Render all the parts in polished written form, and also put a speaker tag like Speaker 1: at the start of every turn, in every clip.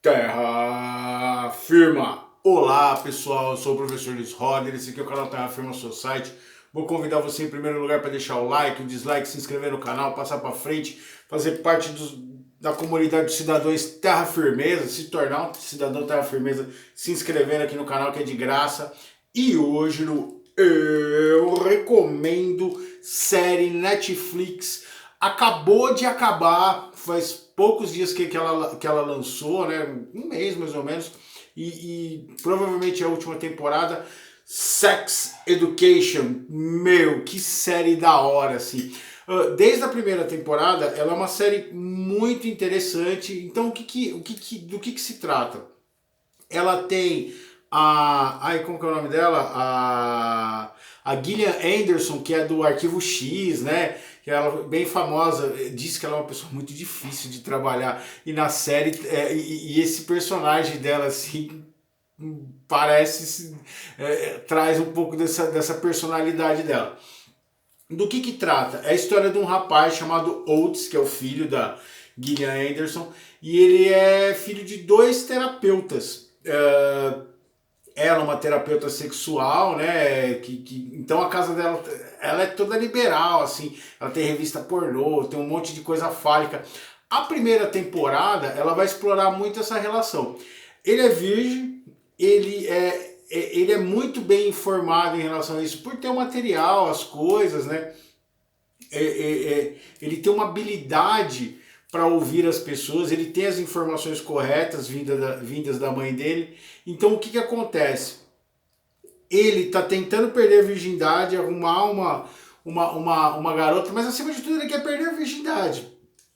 Speaker 1: Terra Firma! Olá pessoal, eu sou o professor Luiz Roder, esse aqui é o canal Terra Firma Society. Vou convidar você em primeiro lugar para deixar o like, o dislike, se inscrever no canal, passar para frente, fazer parte da comunidade dos cidadãos Terra Firmeza, se tornar um cidadão Terra Firmeza, se inscrevendo aqui no canal que é de graça. E hoje eu recomendo série Netflix. Acabou de acabar, faz poucos dias que ela lançou, né? Um mês mais ou menos, e provavelmente é a última temporada. Sex Education, meu, que série da hora, assim. Desde a primeira temporada, ela é uma série muito interessante. Então, do que se trata? Ela tem como que é o nome dela? A Gillian Anderson, que é do Arquivo X, né? Que ela é bem famosa, diz que ela é uma pessoa muito difícil de trabalhar. E na série, e esse personagem dela, assim, parece, traz um pouco dessa personalidade dela. Do que trata? É a história de um rapaz chamado Oates, que é o filho da Gillian Anderson, e ele é filho de dois terapeutas. Ela é uma terapeuta sexual, né? Então a casa dela, ela é toda liberal, assim. Ela tem revista pornô, tem um monte de coisa fálica. A primeira temporada, ela vai explorar muito essa relação. Ele é virgem, ele é muito bem informado em relação a isso, por ter o material, as coisas, né? Ele tem uma habilidade para ouvir as pessoas, ele tem as informações corretas vindas da mãe dele. Então o que acontece? Ele está tentando perder a virgindade, arrumar uma garota, mas acima de tudo ele quer perder a virgindade,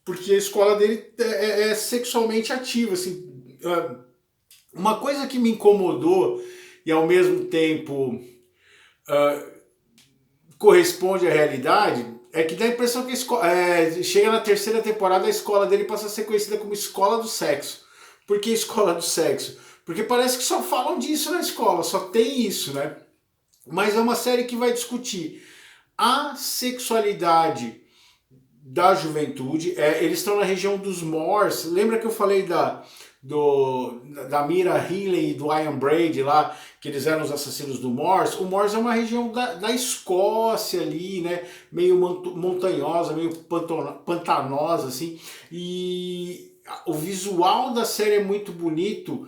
Speaker 1: porque a escola dele é sexualmente ativa. Assim, uma coisa que me incomodou e ao mesmo tempo corresponde à realidade é que dá a impressão que chega na terceira temporada, a escola dele passa a ser conhecida como escola do sexo. Por que escola do sexo? Porque parece que só falam disso na escola, só tem isso, né? Mas é uma série que vai discutir a sexualidade da juventude. Eles estão na região dos Moors. Lembra que eu falei da Mira Healey e do Ian Brady lá, que eles eram os assassinos do Moors? O Moors é uma região da Escócia ali, né? Meio montanhosa, meio pantanosa, assim. E o visual da série é muito bonito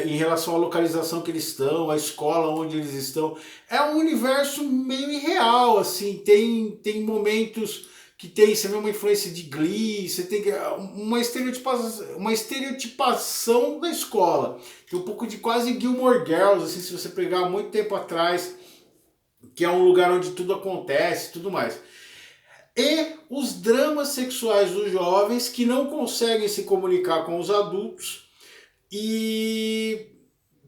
Speaker 1: em relação à localização que eles estão, a escola onde eles estão. É um universo meio irreal, assim. Tem momentos que você vê uma influência de Glee, você tem uma estereotipação da escola. Tem um pouco de quase Gilmore Girls, assim, se você pegar muito tempo atrás, que é um lugar onde tudo acontece e tudo mais. E os dramas sexuais dos jovens que não conseguem se comunicar com os adultos e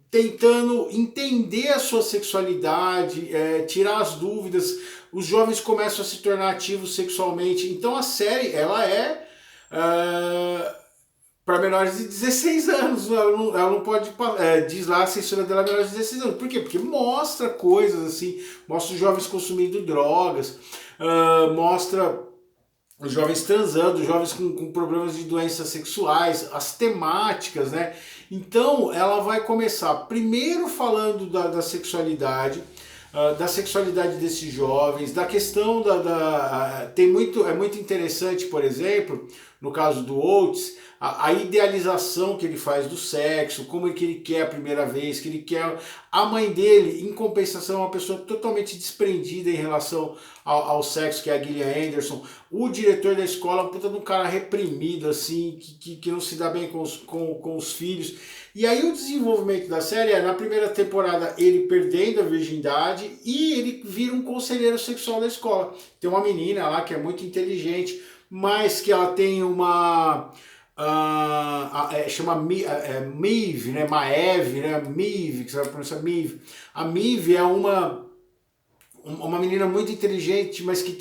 Speaker 1: tentando entender a sua sexualidade, tirar as dúvidas. Os jovens começam a se tornar ativos sexualmente. Então a série, ela é para menores de 16 anos. Ela não pode, diz lá a censura dela menores de 16 anos. Por quê? Porque mostra coisas assim, mostra os jovens consumindo drogas, mostra os jovens transando, os jovens com problemas de doenças sexuais, as temáticas, né? Então ela vai começar primeiro falando da sexualidade, da sexualidade desses jovens, da questão é muito interessante, por exemplo, no caso do Oates, a idealização que ele faz do sexo, como é que ele quer a primeira vez, que ele quer. A mãe dele, em compensação, é uma pessoa totalmente desprendida em relação ao sexo, que é a Gillian Anderson. O diretor da escola é um puta de um cara reprimido, assim, que não se dá bem com os filhos. E aí o desenvolvimento da série na primeira temporada, ele perdendo a virgindade e ele vira um conselheiro sexual da escola. Tem uma menina lá que é muito inteligente, mas que ela tem uma... chama Maeve, né? Maeve, né? Maeve, que você vai pronunciar Maeve. A Maeve é uma menina muito inteligente, mas que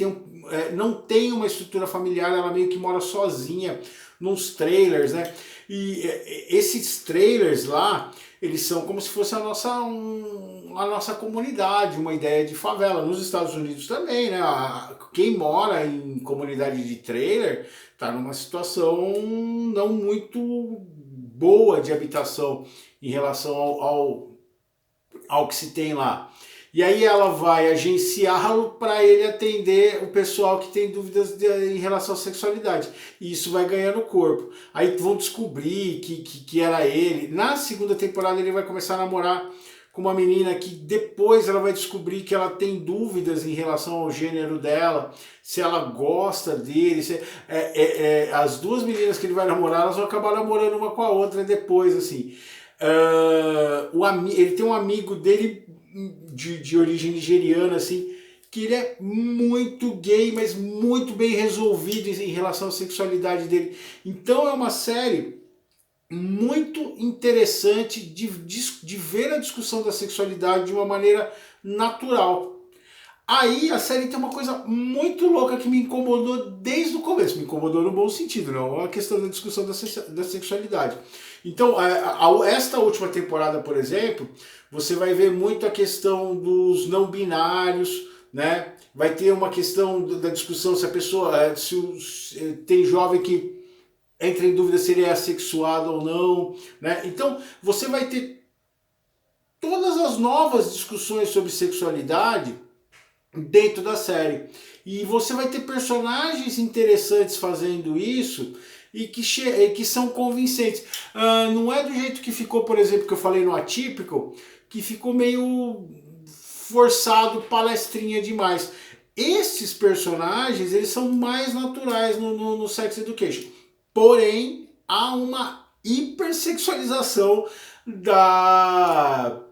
Speaker 1: não tem uma estrutura familiar, ela meio que mora sozinha nos trailers, né? E esses trailers lá, eles são como se fosse a nossa comunidade, uma ideia de favela. Nos Estados Unidos também, né? Quem mora em comunidade de trailer tá numa situação não muito boa de habitação em relação ao que se tem lá. E aí ela vai agenciá-lo para ele atender o pessoal que tem dúvidas em relação à sexualidade. E isso vai ganhando corpo. Aí vão descobrir que era ele. Na segunda temporada ele vai começar a namorar com uma menina que depois ela vai descobrir que ela tem dúvidas em relação ao gênero dela, se ela gosta dele. As duas meninas que ele vai namorar, elas vão acabar namorando uma com a outra depois, assim. Ele tem um amigo dele de origem nigeriana, assim, que ele é muito gay, mas muito bem resolvido em relação à sexualidade dele. Então é uma série muito interessante de ver a discussão da sexualidade de uma maneira natural. Aí a série tem uma coisa muito louca que me incomodou desde o começo. Me incomodou no bom sentido, não a questão da discussão da sexualidade. Então, esta última temporada, por exemplo, você vai ver muito a questão dos não binários, né? Vai ter uma questão da discussão se a pessoa, tem jovem que entra em dúvida se ele é assexuado ou não, né? Então, você vai ter todas as novas discussões sobre sexualidade dentro da série. E você vai ter personagens interessantes fazendo isso e que são convincentes. Não é do jeito que ficou, por exemplo, que eu falei no Atypical, que ficou meio forçado, palestrinha demais. Esses personagens, eles são mais naturais no Sex Education. Porém, há uma hipersexualização da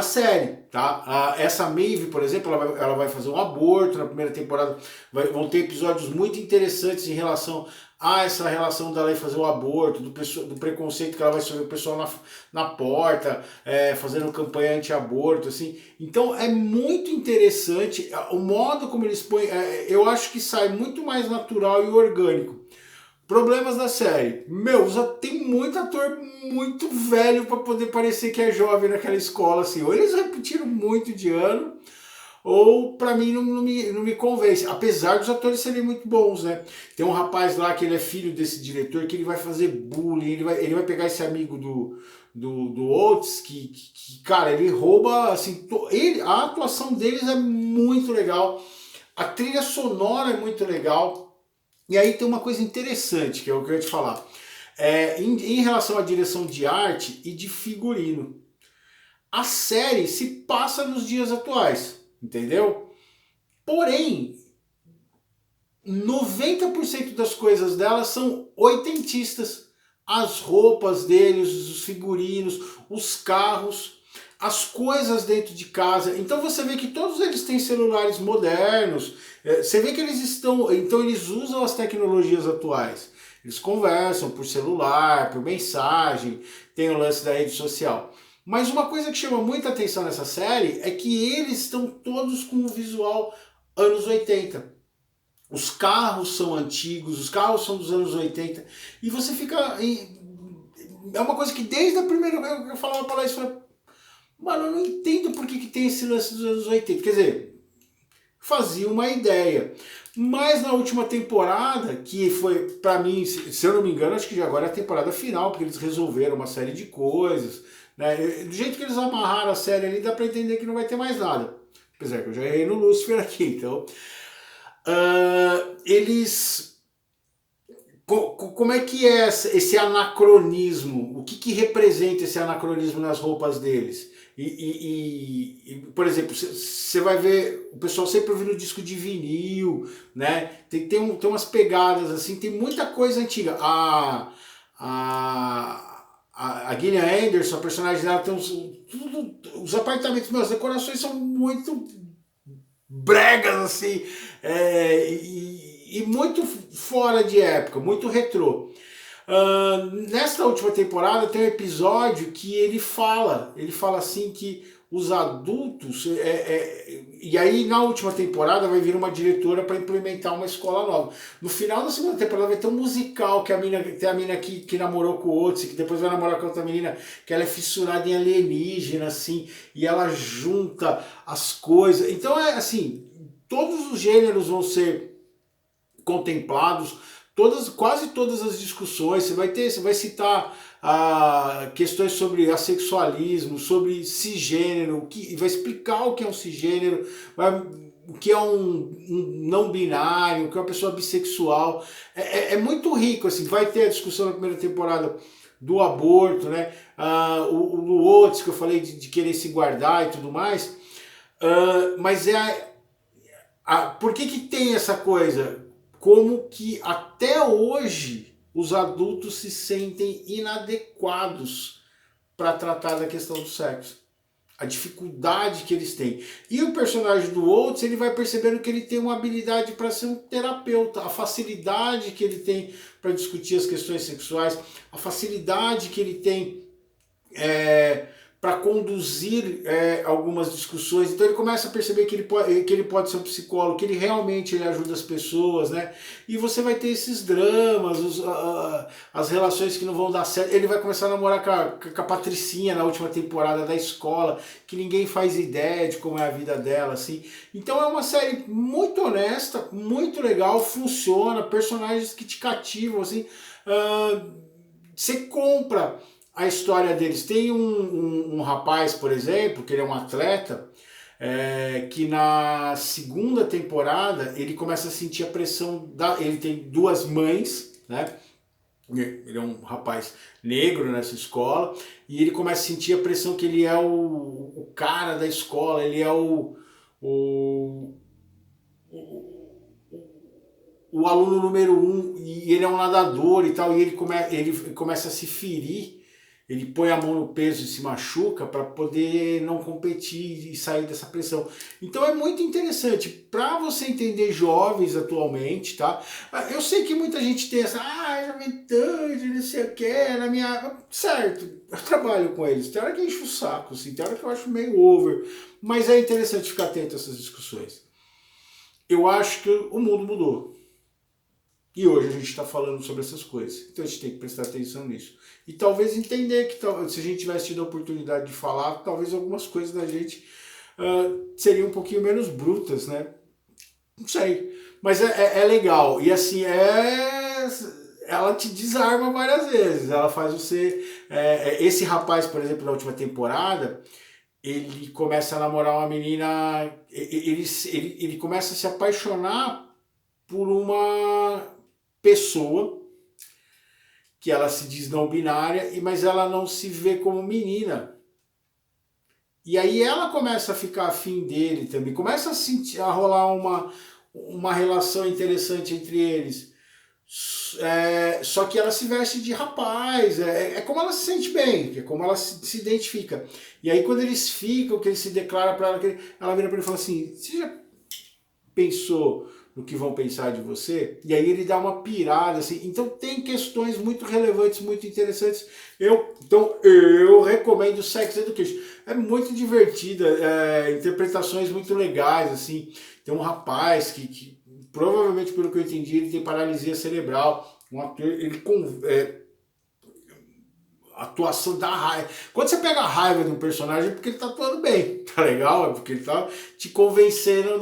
Speaker 1: série, tá? Essa Maeve, por exemplo, ela vai fazer um aborto na primeira temporada. Vão ter episódios muito interessantes em relação a essa relação dela ir fazer o aborto, do preconceito que ela vai sofrer o pessoal na porta, fazendo campanha anti-aborto, assim. Então é muito interessante o modo como eles põem. Eu acho que sai muito mais natural e orgânico. Problemas da série. Tem muito ator muito velho para poder parecer que é jovem naquela escola, assim. Ou eles repetiram muito de ano, ou para mim não me convence. Apesar dos atores serem muito bons, né? Tem um rapaz lá que ele é filho desse diretor que ele vai fazer bullying, ele vai pegar esse amigo do Oates, que cara, ele rouba, assim, a atuação deles é muito legal, a trilha sonora é muito legal. E aí tem uma coisa interessante que eu quero te falar. Em relação à direção de arte e de figurino. A série se passa nos dias atuais, entendeu? Porém, 90% das coisas dela são oitentistas. As roupas deles, os figurinos, os carros, as coisas dentro de casa. Então você vê que todos eles têm celulares modernos. Você vê que então eles usam as tecnologias atuais. Eles conversam por celular, por mensagem, tem o lance da rede social. Mas uma coisa que chama muita atenção nessa série é que eles estão todos com o visual anos 80. Os carros são antigos, os carros são dos anos 80. E você fica... É uma coisa que desde a primeira vez que eu falava para isso, mano, eu não entendo por que tem esse lance dos anos 80. Quer dizer, fazia uma ideia. Mas na última temporada, que foi, pra mim, se eu não me engano, acho que já agora é a temporada final, porque eles resolveram uma série de coisas, né? Do jeito que eles amarraram a série ali, dá pra entender que não vai ter mais nada. Apesar que eu já errei no Lucifer aqui, então... Como é que é esse anacronismo? O que representa esse anacronismo nas roupas deles? Por exemplo, você vai ver o pessoal sempre ouvindo disco de vinil, né? Tem umas pegadas assim, tem muita coisa antiga. A Gillian Anderson, a personagem dela, tem os apartamentos, as decorações são muito bregas, assim, e muito fora de época, muito retrô. Nesta última temporada tem um episódio que ele fala assim que os adultos, e aí na última temporada vai vir uma diretora para implementar uma escola nova. No final da segunda temporada vai ter um musical que tem a mina que namorou com o outro, que depois vai namorar com outra menina, que ela é fissurada em alienígena, assim, e ela junta as coisas. Então assim, todos os gêneros vão ser contemplados. quase todas as discussões, você vai citar questões sobre assexualismo, sobre cisgênero, vai explicar o que é um cisgênero, o que é um não binário, o que é uma pessoa bissexual. É muito rico, assim. Vai ter a discussão na primeira temporada do aborto, né? O do outros que eu falei de querer se guardar e tudo mais. Mas por que tem essa coisa? Como que até hoje os adultos se sentem inadequados para tratar da questão do sexo. A dificuldade que eles têm. E o personagem do Oates, ele vai percebendo que ele tem uma habilidade para ser um terapeuta, a facilidade que ele tem para discutir as questões sexuais, a facilidade que ele tem para conduzir algumas discussões. Então ele começa a perceber que ele pode ser um psicólogo, que ele realmente ajuda as pessoas, né? E você vai ter esses dramas, as relações que não vão dar certo. Ele vai começar a namorar com a Patricinha na última temporada da escola, que ninguém faz ideia de como é a vida dela, assim. Então é uma série muito honesta, muito legal, funciona, personagens que te cativam, assim. Você compra a história deles. Tem um rapaz, por exemplo, que ele é um atleta, que na segunda temporada ele começa a sentir a pressão ele tem duas mães, né? Ele é um rapaz negro nessa escola, e ele começa a sentir a pressão que ele é o cara da escola, ele é o aluno número 1, e ele é um nadador e tal, e ele começa a se ferir. Ele põe a mão no peso e se machuca para poder não competir e sair dessa pressão. Então é muito interessante para você entender jovens atualmente, tá? Eu sei que muita gente tem essa, juventude, não sei o que, na minha... Certo, eu trabalho com eles. Tem hora que enche o saco, assim, tem hora que eu acho meio over, mas é interessante ficar atento a essas discussões. Eu acho que o mundo mudou. E hoje a gente está falando sobre essas coisas. Então a gente tem que prestar atenção nisso. E talvez entender que se a gente tivesse tido a oportunidade de falar, talvez algumas coisas da gente seriam um pouquinho menos brutas, né? Não sei. Mas é legal. E assim, ela te desarma várias vezes. Ela faz você... esse rapaz, por exemplo, na última temporada, ele começa a namorar uma menina... Ele começa a se apaixonar por uma pessoa que ela se diz não binária, mas ela não se vê como menina. E aí ela começa a ficar afim dele também, começa a rolar uma relação interessante entre eles. Só que ela se veste de rapaz, é como ela se sente bem, é como ela se identifica. E aí quando eles ficam, que ele se declara para ela, ela vira para ele e fala assim, você já pensou no que vão pensar de você? E aí ele dá uma pirada, assim. Então tem questões muito relevantes, muito interessantes. Então eu recomendo Sex Education. É muito divertida, interpretações muito legais, assim. Tem um rapaz que provavelmente, pelo que eu entendi, ele tem paralisia cerebral. Um ator, a atuação da raiva. Quando você pega a raiva de um personagem, é porque ele tá atuando bem, tá legal? É porque ele tá te convencendo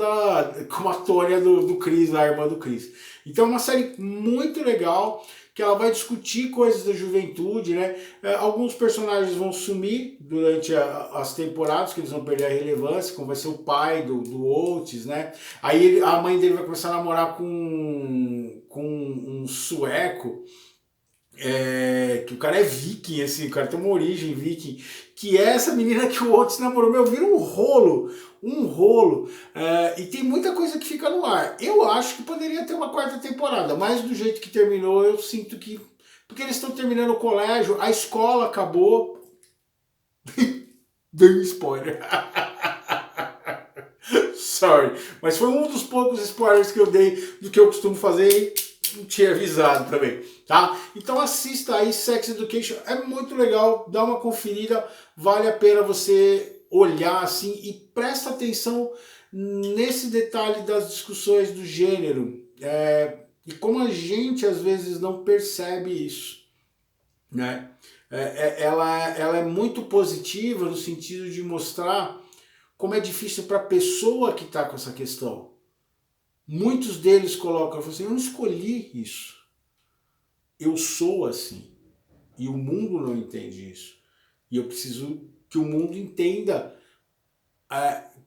Speaker 1: como a Tônia do Chris, a irmã do Chris. Então é uma série muito legal, que ela vai discutir coisas da juventude, né? Alguns personagens vão sumir durante as temporadas, que eles vão perder a relevância, como vai ser o pai do Oates, né? Aí a mãe dele vai começar a namorar com um sueco, que o cara é viking, assim, o cara tem uma origem viking, que é essa menina que o Oates namorou, vira um rolo, e tem muita coisa que fica no ar. Eu acho que poderia ter uma quarta temporada, mas do jeito que terminou, eu sinto que, porque eles estão terminando o colégio, a escola acabou, dei um spoiler, sorry, mas foi um dos poucos spoilers que eu dei do que eu costumo fazer, não tinha avisado também, tá? Então assista aí Sex Education, é muito legal, dá uma conferida, vale a pena você olhar assim e presta atenção nesse detalhe das discussões do gênero, e como a gente às vezes não percebe isso, né? Ela é muito positiva no sentido de mostrar como é difícil para a pessoa que está com essa questão. Muitos deles colocam assim, eu não escolhi isso. eu sou assim. E o mundo não entende isso. E eu preciso que o mundo entenda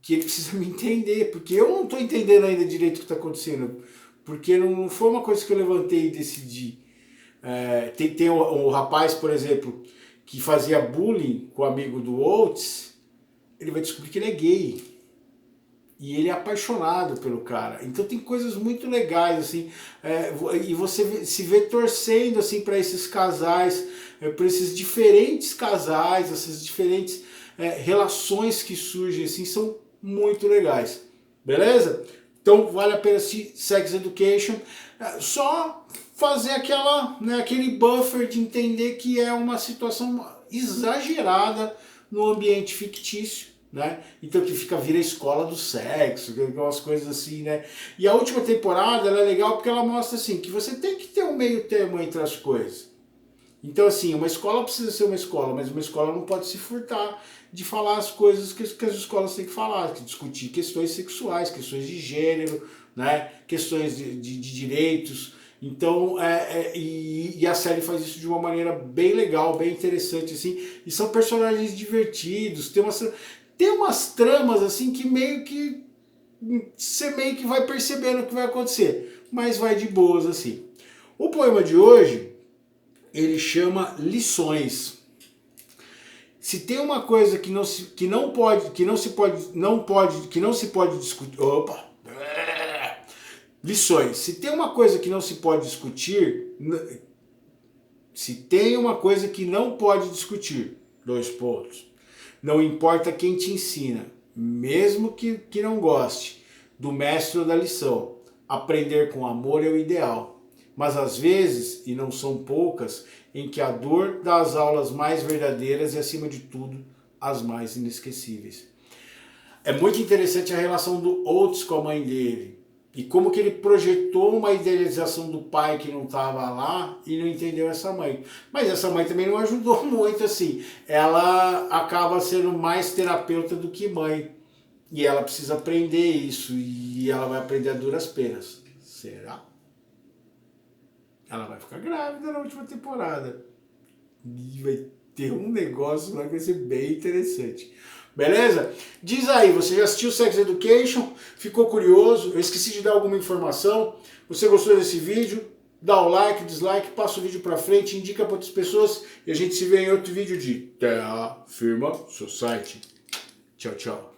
Speaker 1: que ele precisa me entender, porque eu não estou entendendo ainda direito o que está acontecendo, porque não foi uma coisa que eu levantei e decidi. Tem o rapaz, por exemplo, que fazia bullying com o amigo do Oates, ele vai descobrir que ele é gay. E ele é apaixonado pelo cara. Então tem coisas muito legais, assim, e você se vê torcendo assim para esses casais, para esses diferentes casais, essas diferentes relações que surgem, assim, são muito legais. Beleza? Então vale a pena assistir Sex Education. Só fazer aquele buffer de entender que é uma situação exagerada no ambiente fictício. Né? Então que vira a escola do sexo, aquelas coisas assim, né? E a última temporada ela é legal porque ela mostra assim que você tem que ter um meio termo entre as coisas. Então assim, uma escola precisa ser uma escola, mas uma escola não pode se furtar de falar as coisas que as escolas têm que falar, que discutir questões sexuais, questões de gênero, né? Questões de direitos. Então, e a série faz isso de uma maneira bem legal, bem interessante, assim, e são personagens divertidos, tem umas tramas assim que você meio que vai percebendo o que vai acontecer, mas vai de boas assim. O poema de hoje, ele chama Lições. Se tem uma coisa que não se pode discutir, lições. Se tem uma coisa que não se pode discutir, se tem uma coisa que não pode discutir, 2 pontos. Não importa quem te ensina, mesmo que não goste, do mestre ou da lição. Aprender com amor é o ideal. Mas às vezes, e não são poucas, em que a dor dá as aulas mais verdadeiras e, acima de tudo, as mais inesquecíveis. É muito interessante a relação do Oates com a mãe dele. E como que ele projetou uma idealização do pai que não estava lá e não entendeu essa mãe. Mas essa mãe também não ajudou muito, assim. Ela acaba sendo mais terapeuta do que mãe. E ela precisa aprender isso. E ela vai aprender a duras penas. Será? Ela vai ficar grávida na última temporada. E vai ter um negócio lá que vai ser bem interessante. Beleza? Diz aí, você já assistiu Sex Education? Ficou curioso? Eu esqueci de dar alguma informação? Você gostou desse vídeo? Dá o like, dislike, passa o vídeo pra frente, indica para outras pessoas e a gente se vê em outro vídeo de Terra Firma Society. Tchau, tchau.